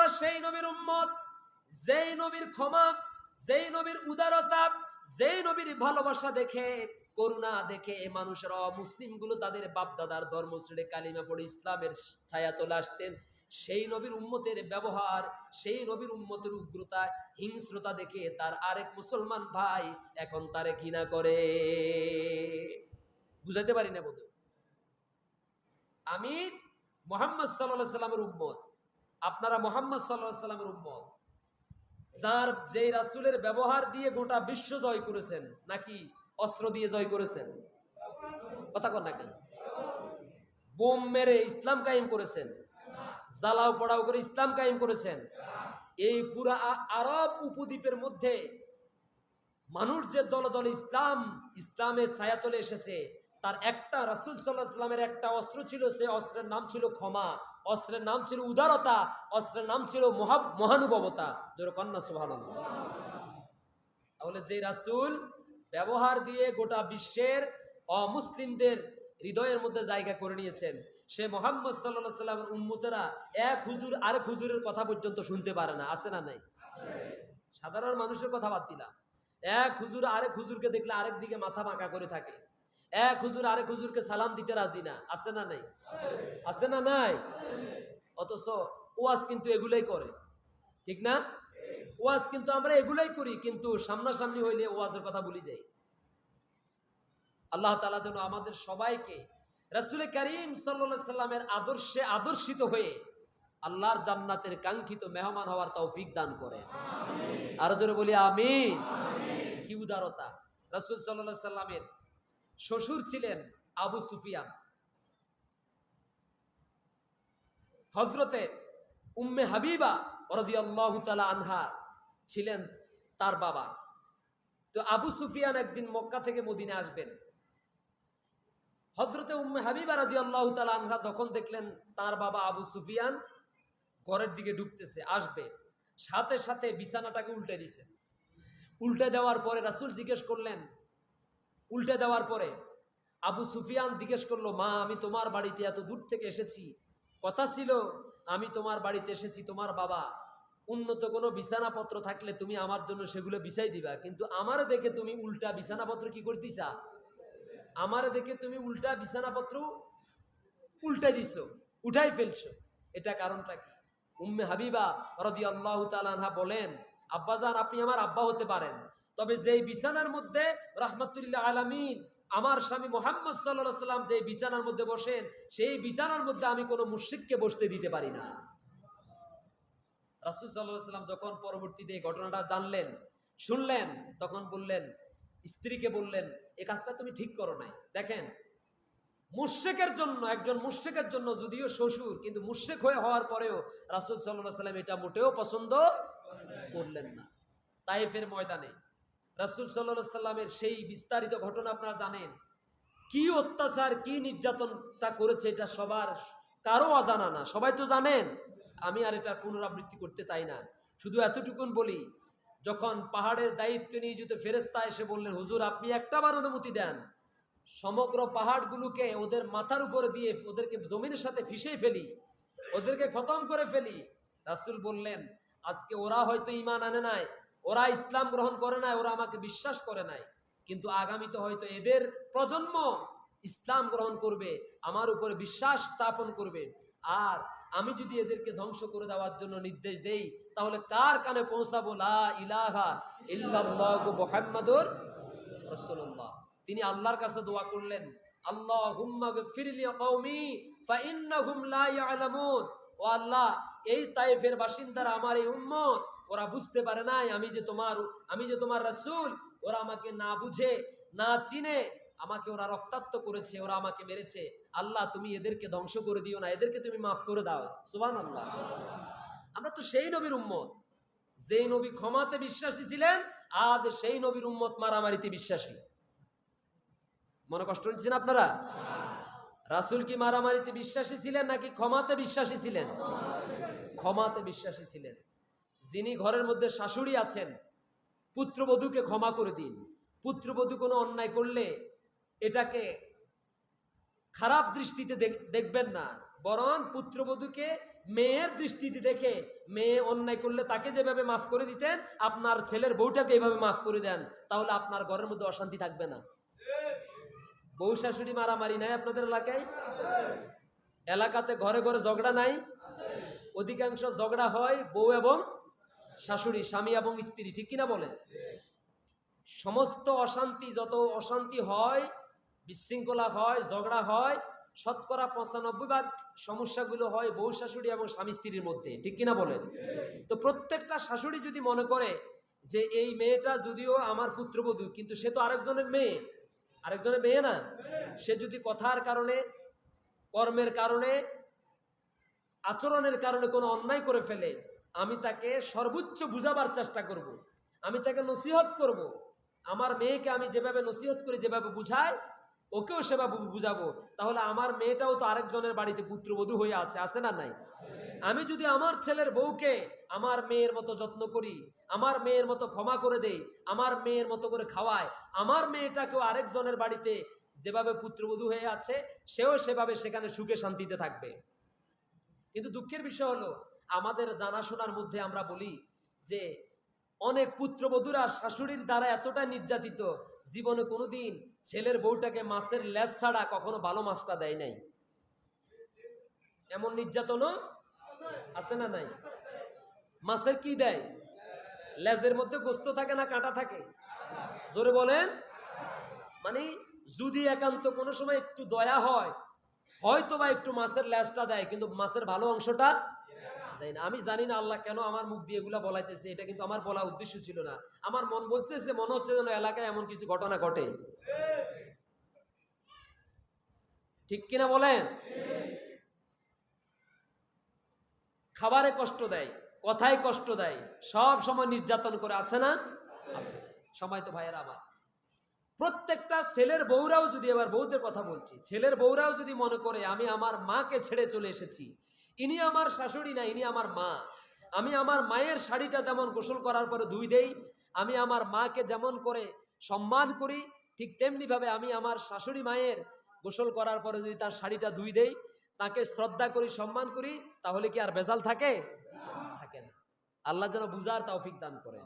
আমরা সেই নবীর উম্মত, যেই নবীর ক্ষমা, যেই নবীর উদারতা, যেই নবীর ভালোবাসা দেখে, করুণা দেখে মানুষের অমুসলিমগুলো তাদের বাপদাদার ধর্ম ছেড়ে কালিমা পড়ে ইসলামের ছায়া তোলে আসতেন। সেই নবীর উম্মতের ব্যবহার, সেই নবীর উম্মতের উগ্রতা, হিংস্রতা দেখে তার আরেক মুসলমান ভাই এখন তারে ঘৃণা করে। বুঝাইতে পারি না বোধহয়। আমি মুহাম্মদ সাল্লাল্লাহু আলাইহি সাল্লামের উম্মত, আপনারা মুহাম্মদ সাল্লাল্লাহু আলাইহি সাল্লামের উম্মত। যার যেই রাসূলের ব্যবহার দিয়ে গোটা বিশ্ব জয় করেছেন, নাকি অস্ত্র দিয়ে জয় করেছেন? কথা কন না কেন? বোম মেরে ইসলাম কায়েম করেছেন, জ্বালাও পড়াও করে ইসলাম কায়েম করেছেন। এই পুরা আরব উপদ্বীপের মধ্যে মানুষ যে দলে দলে ইসলামের ছায়াতলে এসেছে, তার একটা রাসূল সাল্লাল্লাহু আলাইহি সাল্লামের একটা অস্ত্র ছিল, সে অস্ত্রের নাম ছিল ক্ষমা, অস্ত্রের নাম ছিল উদারতা, অস্ত্রের নাম ছিল মহানুভবতা। জোরে কন্না সুবহানাল্লাহ। তাহলে যে রাসূল ব্যবহার দিয়ে গোটা বিশ্বের অমুসলিমদের হৃদয়ের মধ্যে জায়গা করে নিয়েছেন, সে মুহাম্মদ সাল্লাল্লাহু আলাইহি সাল্লামের উম্মতেরা এক হুজুর আরেক হুজুরের কথা পর্যন্ত শুনতে পারে না। আছে না নাই? সাধারণ মানুষের কথা বাদ দিলাম, এক হুজুর আরেক হুজুরকে দেখলে আরেক দিকে মাথা বাঁকা করে থাকে, এক হুজুর আরেক হুজুরকে সালাম দিতে রাজি না। আছে না নাই? আছে না নাই? অথচ ওয়াজ কিন্তু এগুলাই করে, ঠিক না? ওয়াজ কিন্তু আমরা এগুলাই করি, কিন্তু সামনাসামনি হইলে ওয়াজের কথা ভুলে যাই। আল্লাহ তাআলা যেন আমাদের সবাইকে রাসূল করিম সাল্লাল্লাহু আলাইহি সাল্লামের আদর্শে আদর্শিত হয়ে আল্লাহর জান্নাতের কাঙ্ক্ষিত মেহমান হওয়ার তৌফিক দান করেন। আরো জোরে বলি আমিন। কি উদারতা! রাসূল সাল্লাল্লাহু আলাইহি সাল্লামের শ্বশুর ছিলেন আবু সুফিয়ান, হযরতে উম্মে হাবিবা রাদিয়াল্লাহু তাআলা আনহা ছিলেন তার বাবা। তো আবু সুফিয়ান একদিন মক্কা থেকে মদিনা আসবেন। হযরতে উম্মে হাবিবা রাদিয়াল্লাহু তাআলা আনহা যখন দেখলেন তার বাবা আবু সুফিয়ান ঘরের দিকে ঢুকতেছে, আসবে, সাথে সাথে বিছানাটাকে উল্টে দিয়েছেন। উল্টে দেওয়ার পরে রাসূল জিজ্ঞেস করলেন, উল্টে দেওয়ার পরে আবু সুফিয়ান জিজ্ঞেস করলো, মা, আমি তোমার বাড়িতে এত দূর থেকে এসেছি, কথা ছিল আমি তোমার বাড়িতে এসেছি, তোমার বাবা উন্নত কোনো বিছানাপত্র থাকলে তুমি আমার জন্য সেগুলো বিছাই দিবা, কিন্তু আমারে দেখে তুমি উল্টা বিছানাপত্র কি করতেছা? আমারে দেখে তুমি উল্টা বিছানাপত্র উল্টাই দিছো, উঠাই ফেলছো। এটা কারণটা কি? উম্মে হাবিবা রাদিয়াল্লাহু তাআলা আনহা বলেন, আব্বাজান, আপনি আমার আব্বা হতে পারেন, তবে যেই বিছানার মধ্যে রাহমাতুল্লিল আলামিন আমার স্বামী মুহাম্মদ সাল্লাল্লাহু আলাইহি সাল্লাম যে বিছানার মধ্যে বসেন, সেই বিছানার মধ্যে আমি কোনো মুশরিককে বসতে দিতে পারি না। রাসূল সাল্লাল্লাহু আলাইহি সাল্লাম যখন পরবর্তীতে এই ঘটনাটা জানলেন, শুনলেন, তখন বললেন, স্ত্রীকে বললেন, এই কাজটা তুমি ঠিক করো নাই। দেখেন, মুশরিকের জন্য, একজন মুশরিকের জন্য যদিও শ্বশুর, কিন্তু মুশরিক হওয়ার পরেও রাসূল সাল্লাল্লাহু আলাইহি সাল্লাম এটা মোটেও পছন্দ করলেন না। তায়েফের ময়দানে রাসূল সাল্লাল্লাহু আলাইহি সাল্লামের সেই বিস্তারিত ঘটনা আপনারা জানেন, কি অত্যাচার, কি নির্যাতনটা করেছে, এটা সবার কারো অজানা না, সবাই তো জানেন। আমি আর এটা পুনরাবৃত্তি করতে চাই না, শুধু এতটুকুন বলি, যখন পাহাড়ের দায়িত্ব নিয়োজিত ফেরেশতা এসে বললেন, হুজুর আপনি একটাবার অনুমতি দেন, সমগ্র পাহাড়গুলোকে ওদের মাথার উপরে দিয়ে ওদেরকে জমিনের সাথে ফিসে ফেলি, ওদেরকে খতম করে ফেলি। রাসূল বললেন, আজকে ওরা হয়তো ঈমান আনে নাই, ওরা ইসলাম গ্রহণ করে নাই, ওরা আমাকে বিশ্বাস করে নাই, কিন্তু আগামীতে হয়তো এদের প্রজন্ম ইসলাম গ্রহণ করবে, আমার উপরে বিশ্বাস স্থাপন করবে। আর আমি যদি এদেরকে ধ্বংস করে দেওয়ার জন্য নির্দেশ দেই, তাহলে কার কানে পৌঁছাবো? লা ইলাহা ইল্লাল্লাহু মুহাম্মাদুর রাসূলুল্লাহ। তিনি আল্লাহর কাছে দোয়া করলেন, আল্লাহুম্মা গফিরলি কওমি ফাইন্নাহুম লা ইয়ালামুন। ও আল্লাহ, এই তায়েফের বাসিন্দারা, আমার এই উম্মত, ওরা বুঝতে পারে নাই আমি যে তোমার রাসূল। ওরা আমাকে না বুঝে, না চিনে আমাকে ওরা রক্তাক্ত করেছে, ওরা আমাকে মেরেছে। আল্লাহ, তুমি এদেরকে ধ্বংস করে দিও না, এদেরকে তুমি মাফ করে দাও। সুবহানাল্লাহ। আমরা তো সেই নবীর উম্মত, যেই নবী ক্ষমাতে বিশ্বাসী ছিলেন, আজ সেই নবীর উম্মত মারামারিতে বিশ্বাসী। মনে কষ্ট নিচ্ছেন আপনারা? রাসূল কি মারামারিতে বিশ্বাসী ছিলেন নাকি ক্ষমাতে বিশ্বাসী ছিলেন? ক্ষমাতে বিশ্বাসী ছিলেন। যিনি ঘরের মধ্যে শাশুড়ি আছেন, পুত্রবধূকে ক্ষমা করে দিন। পুত্রবধূ কোনো অন্যায় করলে এটাকে খারাপ দৃষ্টিতে দেখবেন না, বরং পুত্রবধূকে মেয়ের দৃষ্টিতে দেখে মেয়ে অন্যায় করলে তাকে যেভাবে মাফ করে দিতেন, আপনার ছেলের বউটাকে এইভাবে মাফ করে দেন, তাহলে আপনার ঘরের মধ্যে অশান্তি থাকবে না। বউ শাশুড়ি মারামারি নাই আপনাদের এলাকায়? এলাকাতে ঘরে ঘরে ঝগড়া নাই? অধিকাংশ ঝগড়া হয় বউ এবং শাশুড়ি, স্বামী এবং স্ত্রী, ঠিক কিনা বলেন? সমস্ত অশান্তি, যত অশান্তি হয়, বিশৃঙ্খলা হয়, ঝগড়া হয়, শতকরা 95% সমস্যাগুলো হয় বউ শাশুড়ি এবং স্বামী স্ত্রীর মধ্যে, ঠিক কিনা বলেন? তো প্রত্যেকটা শাশুড়ি যদি মনে করে যে এই মেয়েটা যদিও আমার পুত্রবধূ, কিন্তু সে তো আরেকজনের মেয়ে না, সে যদি কথার কারণে, কর্মের কারণে, আচরণের কারণে কোনো অন্যায় করে ফেলে, আমি তাকে সর্বোচ্চ বুঝাবার চেষ্টা করব, আমি তাকে নসিহত করব। আমার মেয়েকে আমি যেভাবে নসিহত করি, যেভাবে বুঝাই, ওকেও সেভাবে বুঝাবো। তাহলে আমার মেয়েটাও তো আরেকজনের বাড়িতে পুত্রবধূ হয়ে আছে না নাই? আমি যদি আমার ছেলের বউকে আমার মেয়ের মতো যত্ন করি, আমার মেয়ের মতো ক্ষমা করে দেই, আমার মেয়ের মতো করে খাওয়াই, আমার মেয়েটাকেও আরেকজনের বাড়িতে যেভাবে পুত্রবধূ হয়ে আছে, সেও সেভাবে সেখানে সুখে শান্তিতে থাকবে। কিন্তু দুঃখের বিষয় হলো, আমাদের জানাশোনার মধ্যে আমরা বলি যে অনেক পুত্রবধূরা শাশুড়ির দ্বারা এতটা নির্যাতিত, জীবনে কোনোদিন ছেলের বউটাকে মাছের লেজ ছাড়া কখনো ভালো মাছটা দেয় নাই। এমন নির্যাতনও আছে না নাই? মাছের কি দেয়? লেজের মধ্যে গোস্ত থাকে না কাঁটা থাকে? জোরে বলেন। মানে যদি একান্ত কোনো সময় একটু দয়া হয়, হয়তো বা একটু মাছের লেজটা দেয়, কিন্তু মাছের ভালো অংশটা দেয় না। আমি জানি না আল্লাহ কেন আমার মুখ দিয়ে এগুলা বলাইতেছে, এটা কিন্তু আমার বলা উদ্দেশ্য ছিল না। আমার মন বলতেছে, মনে হচ্ছে যেন এলাকায় এমন কিছু ঘটনা ঘটে, ঠিক কিনা বলেন? খাবারে কষ্ট দেয়, কথায় কষ্ট দেয়, সব সময় নির্যাতন করে, আছে না? আছে। সময় তো ভাইয়েরা আমার, প্রত্যেকটা ছেলের বউরাও যদি, এবার বউদের কথা বলছি, ছেলের বউরাও যদি মনে করে আমি আমার মাকে ছেড়ে চলে এসেছি, ইনি আমার শাশুড়ি না, ইনি আমার মা, আমি আমার মায়ের শাড়িটা যেমন গোসল করার পরে ধুই দেই, আমি আমার মাকে যেমন করে সম্মান করি, ঠিক তেমনিভাবে আমি আমার শাশুড়ি মায়ের গোসল করার পরে যদি তার শাড়িটা ধুই দেই, তাকে শ্রদ্ধা করি, সম্মান করি, তাহলে কি আর ভেজাল থাকে? থাকে না। আল্লাহ যেন বুঝার তৌফিক দান করেন।